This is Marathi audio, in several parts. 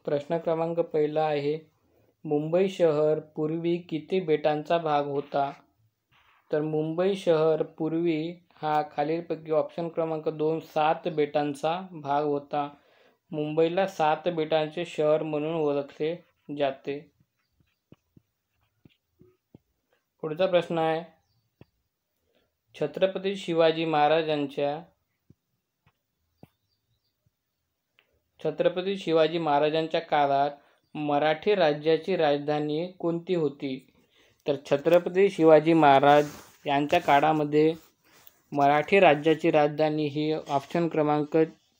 प्रश्न क्रमांक पहिला आहे, मुंबई शहर पूर्वी किती बेटांचा भाग होता? तर मुंबई शहर पूर्वी हा खालीलपैकी ऑप्शन क्रमांक 2 7 बेटांचा भाग होता. मुंबईला 7 बेटांचे शहर म्हणून ओळखले जाते. पुढचा प्रश्न आहे, छत्रपती शिवाजी महाराजांच्या काळात मराठी राज्याची राजधानी कोणती होती? तर छत्रपती शिवाजी महाराज यांच्या काळामध्ये मराठी राज्याची राजधानी ही ऑप्शन क्रमांक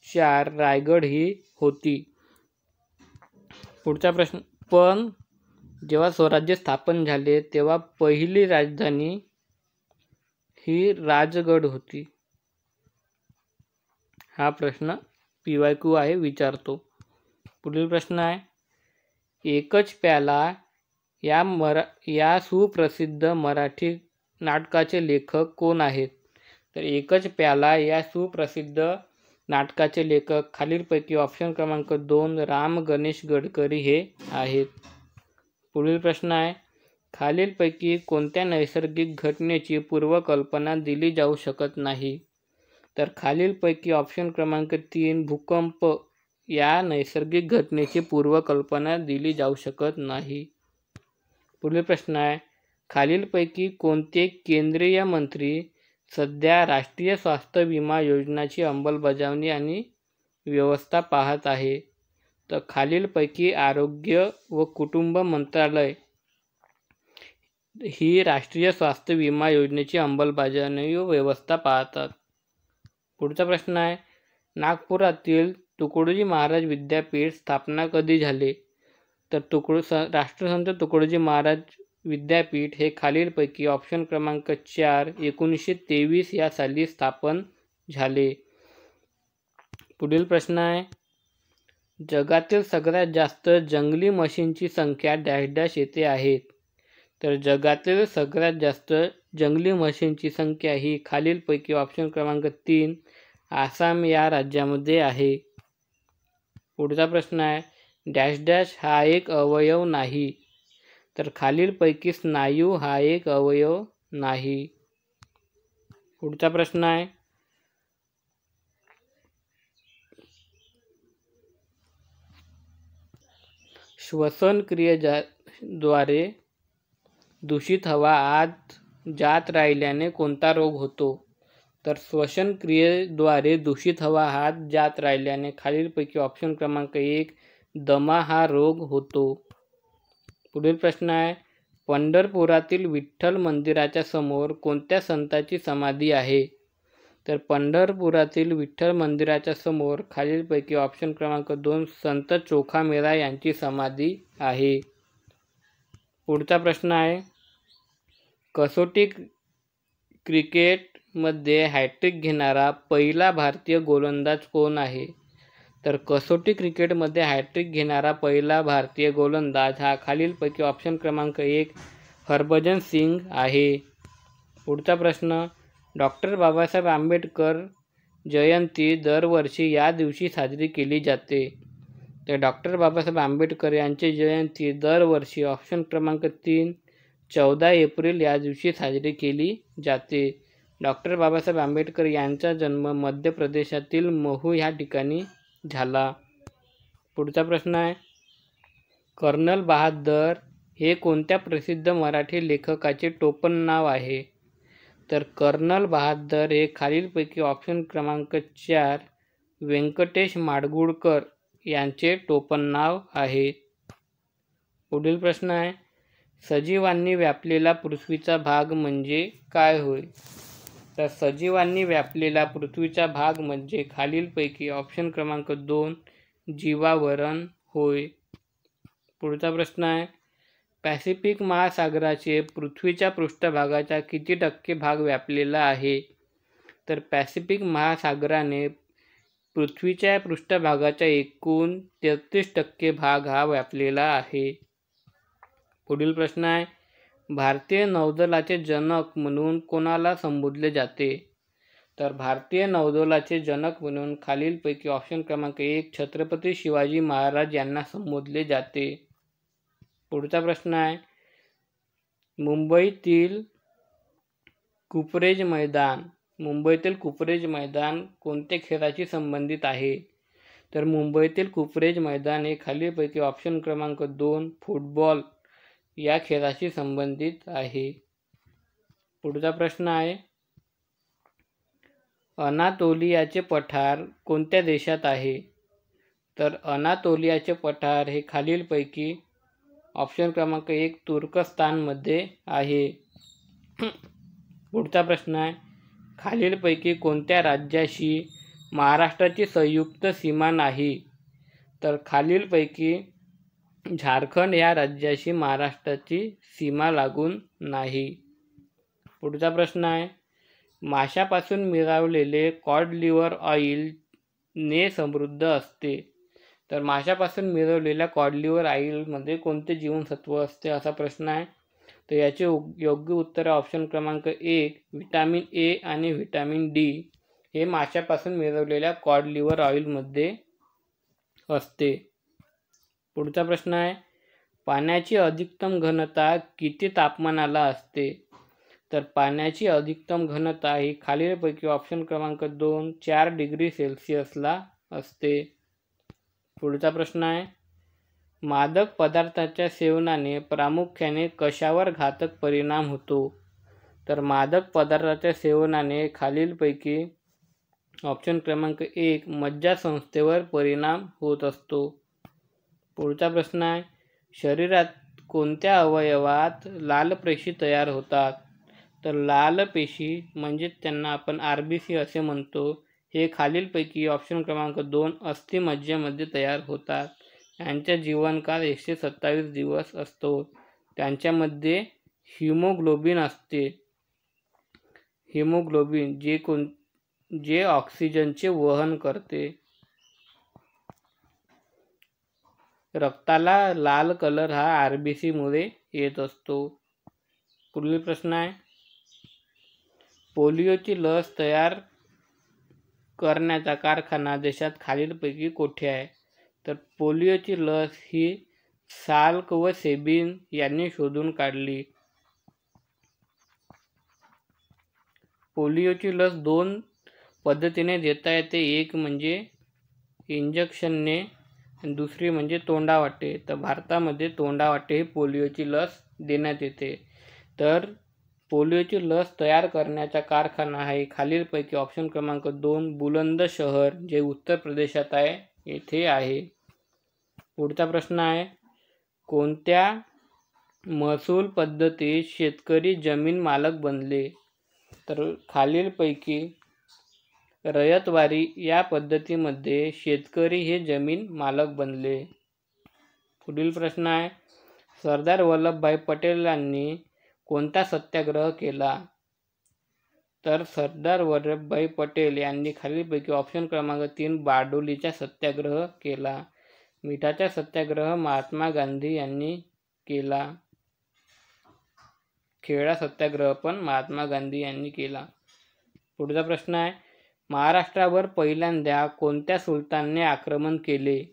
4 रायगड ही होती. पुढचा प्रश्न, पण जेव्हा स्वराज्य स्थापन झाले तेव्हा पहिली राजधानी ही राजगड होती. हा प्रश्न PYQ आहे, विचारतो. पुढील प्रश्न आहे, एकच प्याला या सुप्रसिद्ध मराठी नाटकाचे लेखक कोण आहेत? तर एकच प्याला या सुप्रसिद्ध नाटकाचे लेखक खालीलपैकी ऑप्शन क्रमांक 2 राम गणेश गडकरी हे आहेत. पुढील प्रश्न आहे, खालीलपैकी कोणत्या नैसर्गिक घटनेची पूर्वकल्पना दिली जाऊ शकत नाही? तर खालीलपैकी ऑप्शन क्रमांक 3 भूकंप या नैसर्गिक घटनेची पूर्वकल्पना दिली जाऊ शकत नाही. पुढील प्रश्न आहे, खालीलपैकी कोणते केंद्रीय मंत्री सध्या राष्ट्रीय स्वास्थ्य विमा योजनेची अंमलबजावणी आणि व्यवस्था पाहत आहे? तर खालीलपैकी आरोग्य व कुटुंब मंत्रालय ही राष्ट्रीय स्वास्थ्य विमा योजनेची अंमलबजावणी व व्यवस्था पाहतात. पुढचा प्रश्न आहे, नागपुरातील तुकडोजी महाराज विद्यापीठ स्थापना कधी झाले? तर राष्ट्रसंत तुकडोजी महाराज विद्यापीठ हे खालीलपैकी ऑप्शन क्रमांक 4 1923 या साली स्थापन झाले. पुढील प्रश्न आहे, जगातील सगळ्यात जास्त जंगली म्हशींची संख्या डॅश डॅश येथे आहेत? तर जगातील सगळ्यात जास्त जंगली म्हशींची संख्या ही खालीलपैकी ऑप्शन क्रमांक 3 आसाम या राज्यामध्ये आहे. पुढचा प्रश्न आहे, डॅश डॅश हा एक अवयव नाही? तर खालीलपैकी स्नायू हा एक अवयव नाही. पुढचा प्रश्न आहे, श्वसन क्रियेद्वारे दूषित हवा आत जात राहिल्याने कोणता रोग होतो? तर श्वसन क्रियेद्वारे दूषित हवा आत जात राहिल्याने खालीलपैकी ऑप्शन क्रमांक 1 दमा हा रोग होतो. पुढील प्रश्न आहे, पंढरपुरातील विठ्ठल मंदिराच्या समोर कोणत्या संताची समाधी आहे? तर पंढरपुरातील विठ्ठल मंदिराच्या समोर खालीलपैकी ऑप्शन क्रमांक 2 संत चोखामेळा यांची समाधी आहे. पुढचा प्रश्न आहे, कसोटी क्रिकेटमध्ये हॅट्रिक घेणारा पहिला भारतीय गोलंदाज कोण आहे? तर कसोटी क्रिकेटमध्ये हॅट्रिक घेणारा पहिला भारतीय गोलंदाज हा खालीलपैकी ऑप्शन क्रमांक 1 हरभजन सिंग आहे. पुढचा प्रश्न, डॉक्टर बाबासाहेब आंबेडकर जयंती दरवर्षी या दिवशी साजरी केली जाते? तर डॉक्टर बाबासाहेब आंबेडकर यांची जयंती दरवर्षी ऑप्शन क्रमांक 3 14 एप्रिल या दिवशी साजरी केली जाते. डॉक्टर बाबासाहेब आंबेडकर यांचा जन्म मध्य प्रदेशातील महू ह्या ठिकाणी झाला. पुढचा प्रश्न आहे, कर्नल बहादर हे कोणत्या प्रसिद्ध मराठी लेखकाचे टोपण नाव आहे? तर कर्नल बहादर हे खालीलपैकी ऑप्शन क्रमांक 4 व्यंकटेश माडगूळकर यांचे टोपण नाव आहे. पुढील प्रश्न आहे, सजीवांनी व्यापलेला पृथ्वीचा भाग म्हणजे काय होय? तर सजीवांनी व्यापलेला पृथ्वीचा भाग म्हणजे खालीलपैकी ऑप्शन क्रमांक 2 जीवावरण होय. पुढचा प्रश्न आहे, पॅसिफिक महासागराचे पृथ्वीच्या पृष्ठभागाचा किती टक्के भाग व्यापलेला आहे? तर पॅसिफिक महासागराने पृथ्वीच्या पृष्ठभागाचा एकूण 33% भाग हा व्यापलेला आहे. पुढील प्रश्न आहे, भारतीय नौदलाचे जनक म्हणून कोणाला संबोधले जाते? तर भारतीय नौदलाचे जनक म्हणून खालीलपैकी ऑप्शन क्रमांक 1 छत्रपती शिवाजी महाराज यांना संबोधले जाते. पुढचा प्रश्न आहे, मुंबईतील कुपरेज मैदान कोणत्या खेळाशी संबंधित आहे? तर मुंबईतील कुपरेज मैदान हे खालीलपैकी ऑप्शन क्रमांक 2 फुटबॉल या खेळाशी संबंधित आहे. पुढचा प्रश्न आहे, अनातोलियाचे पठार कोणत्या देशात आहे? तर अनातोलियाचे पठार हे खालीलपैकी ऑप्शन क्रमांक 1 तुर्कस्तानमध्ये आहे. पुढचा प्रश्न आहे, खालीलपैकी कोणत्या राज्याशी महाराष्ट्राची संयुक्त सीमा नाही? तर खालीलपैकी झारखंड या राज्याशी महाराष्ट्राची सीमा लागून नाही. पुढचा प्रश्न आहे, माशापासून मिळवलेले कॉड लिव्हर ऑइल ने समृद्ध असते. तर माशापासून मिळवलेल्या कॉड लिव्हर ऑइलमध्ये कोणते जीवनसत्व असते असा प्रश्न आहे. तर याचे योग्य उत्तर ऑप्शन क्रमांक 1 व्हिटॅमिन ए आणि व्हिटॅमिन डी हे माशापासून मिळवलेल्या कॉड लिव्हर ऑइलमध्ये असते. पुढचा प्रश्न आहे, पाण्याची अधिकतम घनता किती तापमानाला असते? तर पाण्याची अधिकतम घनता ही खालीलपैकी ऑप्शन क्रमांक 2 4 डिग्री सेल्सिअसला असते. पुढचा प्रश्न आहे, मादक पदार्थाच्या सेवनाने प्रामुख्याने कशावर घातक परिणाम होतो? तर मादक पदार्थाच्या सेवनाने खालीलपैकी ऑप्शन क्रमांक 1 मज्जासंस्थेवर परिणाम होत असतो. पुढचा प्रश्न आहे, शरीरात कोणत्या अवयवात लाल पेशी तयार होतात? तर लाल पेशी म्हणजे त्यांना आपण RBC असे म्हणतो, हे खालीलपैकी ऑप्शन क्रमांक 2 अस्थिमज्जेमध्ये तयार होतात. यांचा जीवनकाळ 127 दिवस असतो. त्यांच्यामध्ये हिमोग्लोबिन असते. हिमोग्लोबिन जे ऑक्सिजनचे वहन करते. रक्ताला लाल कलर हा RBC मुळे येत असतो. पुढील प्रश्न आहे, पोलिओची लस तयार करण्याचा कारखाना देशात खालीलपैकी कोठे आहे? तर पोलिओची लस ही साल्क व सेबिन यांनी शोधून काढली. पोलिओची लस 2 पद्धतीने देता येते. एक म्हणजे इंजेक्शनने आणि दुसरी म्हणजे तोंडावाटे. तर भारतामध्ये तोंडावाटे ही पोलिओची लस देण्यात येते. तर पोलिओची लस तयार करण्याचा कारखाना आहे खालीलपैकी ऑप्शन क्रमांक 2 बुलंदशहर जे उत्तर प्रदेशात आहे येथे आहे. पुढचा प्रश्न आहे, कोणत्या महसूल पद्धतीत शेतकरी जमीन मालक बनले? तर खालीलपैकी रयतवारी या पद्धतीमध्ये शेतकरी हे जमीन मालक बनले. पुढील प्रश्न आहे, सरदार वल्लभभाई पटेलांनी कोणता सत्याग्रह केला? तर सरदार वल्लभभाई पटेल यांनी खालीलपैकी ऑप्शन क्रमांक 3 बारडोलीचा सत्याग्रह केला. मिठाचा सत्याग्रह महात्मा गांधी यांनी केला. खेळा सत्याग्रह पण महात्मा गांधी यांनी केला. पुढचा प्रश्न आहे, महाराष्ट्रावर पहिल्यांदा कोणत्या सुलतानने आक्रमण केले?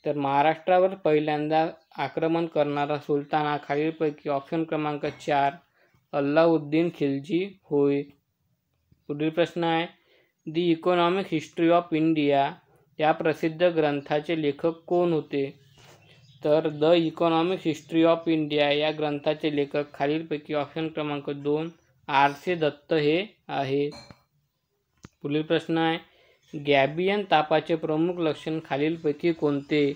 तर महाराष्ट्रावर पहिल्यांदा आक्रमण करणारा सुलतान हा खालीलपैकी ऑप्शन क्रमांक 4 अल्लाउद्दीन खिलजी होय. पुढील प्रश्न आहे, दी इकॉनॉमिक हिस्ट्री ऑफ इंडिया या प्रसिद्ध ग्रंथाचे लेखक कोण होते? तर the economic history of India या ग्रंथाचे लेखक खालीलपैकी ऑप्शन क्रमांक 2 RC दत्त हे आहे. पुढील प्रश्न आहे, गॅबियन तापाचे प्रमुख लक्षण खालीलपैकी कोणते?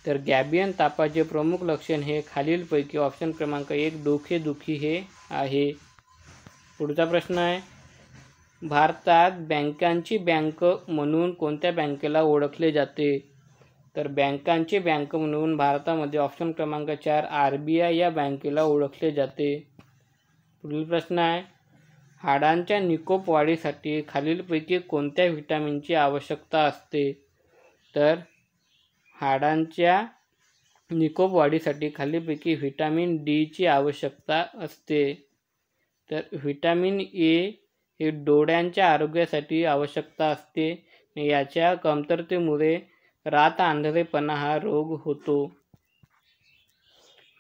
तर गॅबियन तापाचे प्रमुख लक्षण हे खालीलपैकी ऑप्शन क्रमांक 1 डोकेदुखी हे आहे. पुढचा प्रश्न आहे, भारतात बँकांची बँक म्हणून कोणत्या बँकेला ओळखले जाते? तर बँकांची बँक म्हणून भारतामध्ये ऑप्शन क्रमांक 4 RBI या बँकेला ओळखले जाते. पुढील प्रश्न आहे, हाडांच्या निकोप वाढीसाठी खालीलपैकी कोणत्या व्हिटॅमिनची आवश्यकता असते? तर हाडांच्या निकोप वाढीसाठी खालीलपैकी व्हिटॅमिन D ची आवश्यकता असते. तर व्हिटॅमिन A ही डोळ्यांच्या आरोग्यासाठी आवश्यकता असते. याच्या कमतरतेमुळे रातआंधळेपणा हा रोग होतो.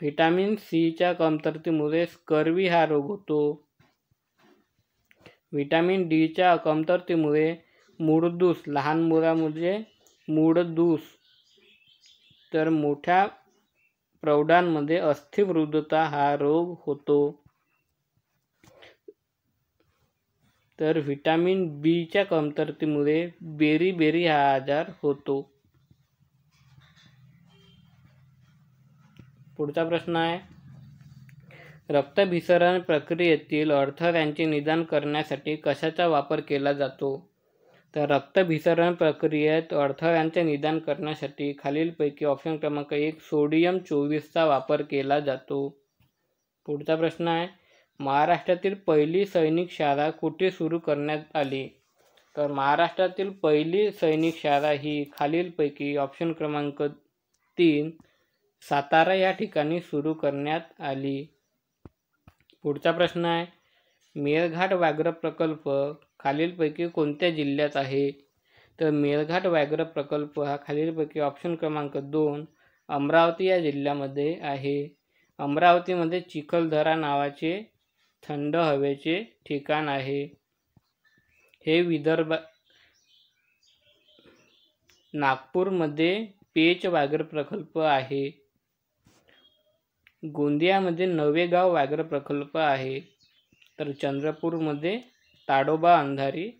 व्हिटॅमिन सीच्या कमतरतेमुळे स्कर्वी हा रोग होतो. व्हिटॅमिन डीच्या कमतरतेमुळे मूळदूस, लहान मुलांमध्ये मूळदूस, तर मोठ्या प्रौढांमध्ये अस्थिवृद्धता हा रोग होतो. तर व्हिटॅमिन बीच्या कमतरतेमुळे बेरी हा आजार होतो. पुढचा प्रश्न आहे, रक्ताभिसरण प्रक्रियेतील अडथळ्यांचे निदान करण्यासाठी कशाचा वापर केला जातो? तर रक्ताभिसरण प्रक्रियेत अडथळ्यांचे निदान करण्यासाठी खालीलपैकी ऑप्शन क्रमांक 1 सोडियम 24चा वापर केला जातो. पुढचा प्रश्न आहे, महाराष्ट्रातील पहिली सैनिक शाळा कुठे सुरू करण्यात आली? तर महाराष्ट्रातील पहिली सैनिक शाळा ही खालीलपैकी ऑप्शन क्रमांक 3 सातारा या ठिकाणी सुरू करण्यात आली. पुढचा प्रश्न आहे, मेळघाट व्याघ्र प्रकल्प खालीलपैकी कोणत्या जिल्ह्यात आहे? तर मेळघाट व्याघ्र प्रकल्प हा खालीलपैकी ऑप्शन क्रमांक 2 अमरावती या जिल्ह्यामध्ये आहे. अमरावतीमध्ये चिखलदरा नावाचे थंड हवेचे ठिकाण आहे. हे नागपूरमध्ये पेच व्याघ्र प्रकल्प आहे. गोंदियामध्ये नवेगाव व्याघ्र प्रकल्प आहे. तर चंद्रपूरमध्ये ताडोबा अंधारी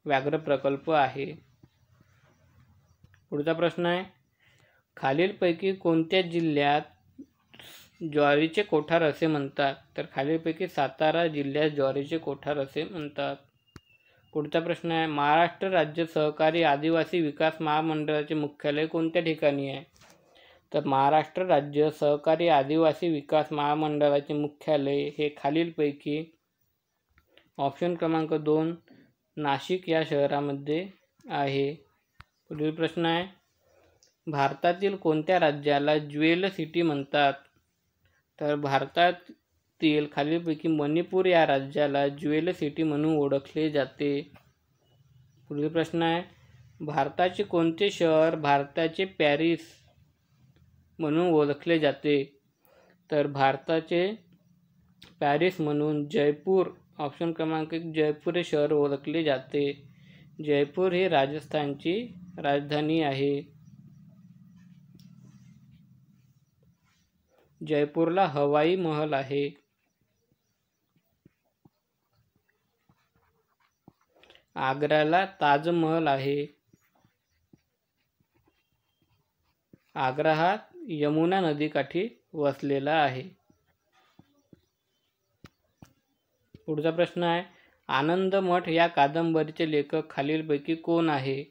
व्याघ्र प्रकल्प आहे. पुढचा प्रश्न आहे, खालीलपैकी कोणत्या जिल्ह्यात ज्वारीचे कोठार असे म्हणतात? तर खालीलपैकी सातारा जिल्ह्यात ज्वारीचे कोठार असे म्हणतात. पुढचा प्रश्न आहे, महाराष्ट्र राज्य सहकारी आदिवासी विकास महामंडळाचे मुख्यालय कोणत्या ठिकाणी आहे? तर महाराष्ट्र राज्य सहकारी आदिवासी विकास महामंडळाचे मुख्यालय हे खालीलपैकी ऑप्शन क्रमांक 2 नाशिक या शहरामध्ये आहे. पुढील प्रश्न आहे, भारतातील कोणत्या राज्याला ज्वेल सिटी म्हणतात? तर भारतातील खालीलपैकी मणिपूर या राज्याला ज्वेल सिटी म्हणून ओळखले जाते. पुढील प्रश्न आहे, भारताचे कोणते शहर भारताचे पॅरिस म्हणून ओळखले जाते? तर भारताचे पॅरिस म्हणून जयपूर ऑप्शन क्रमांक 1 जयपूर हे शहर ओळखले जाते. जयपूर ही राजस्थानची राजधानी आहे. जयपूरला हवाई महल आहे. आग्र्याला ताजमहल आहे. आग्रा हा यमुना नदीकाठी वसलेला आहे. पुढचा प्रश्न आहे, आनंदमठ या कादंबरीचे लेखक खालीलपैकी कोण आहे?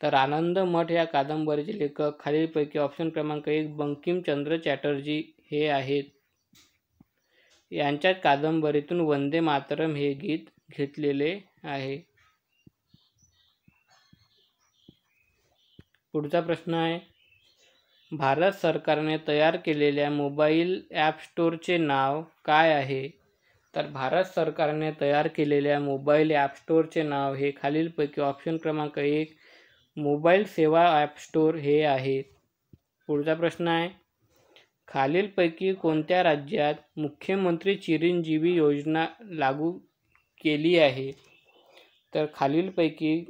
तर आनंदमठ या कादंबरीचे लेखक खालीलपैकी ऑप्शन क्रमांक 1 बंकिमचंद्र चॅटर्जी हे आहेत. यांच्या कादंबरीतून वंदे मातरम हे गीत घेतलेले आहे. पुढचा प्रश्न आहे, भारत सरकारने तयार केलेल्या मोबाईल ॲप स्टोअरचे नाव काय आहे? तर भारत सरकारने तयार केलेल्या मोबाईल ॲप स्टोअरचे नाव हे खालीलपैकी ऑप्शन क्रमांक 1 मोबाईल सेवा ॲप स्टोअर हे आहे. पुढचा प्रश्न आहे, खालीलपैकी कोणत्या राज्यात मुख्यमंत्री चिरंजीवी योजना लागू केली आहे? तर खालीलपैकी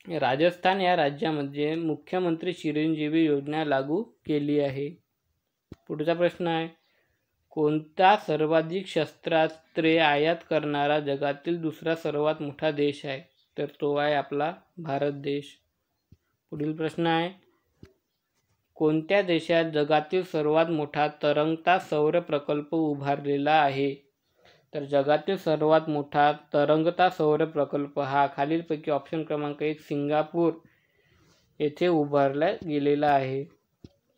राजस्थान या राज्यामध्ये मुख्यमंत्री चिरंजीवी योजना लागू केली आहे. पुढचा प्रश्न आहे, कोणता सर्वाधिक शस्त्रास्त्रे आयात करणारा जगातील दुसरा सर्वात मोठा देश आहे? तर तो आहे आपला भारत देश. पुढील प्रश्न आहे, कोणत्या देशात जगातील सर्वात मोठा तरंगता सौर प्रकल्प उभारलेला आहे? तर जगातील सर्वात मोठा तरंगता सौर प्रकल्प हा खालीलपैकी ऑप्शन क्रमांक 1 सिंगापूर येथे उभारला गेलेला आहे.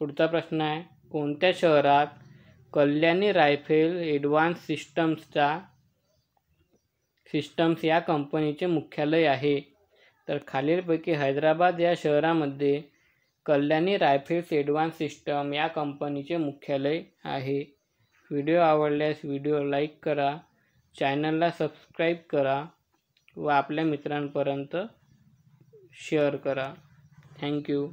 पुढचा प्रश्न आहे, कोणत्या शहरात कल्याणी रायफल ॲडव्हान्स सिस्टम्स या कंपनीचे मुख्यालय आहे? तर खालीलपैकी हैदराबाद या शहरामध्ये कल्याणी रायफल्स ॲडव्हान्स सिस्टम या कंपनीचे मुख्यालय आहे. व्हिडिओ आवडल्यास व्हिडिओ लाईक करा, चॅनलला सबस्क्राईब करा व आपल्या मित्रांपर्यंत शेअर करा. थँक्यू.